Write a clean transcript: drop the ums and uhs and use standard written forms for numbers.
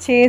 6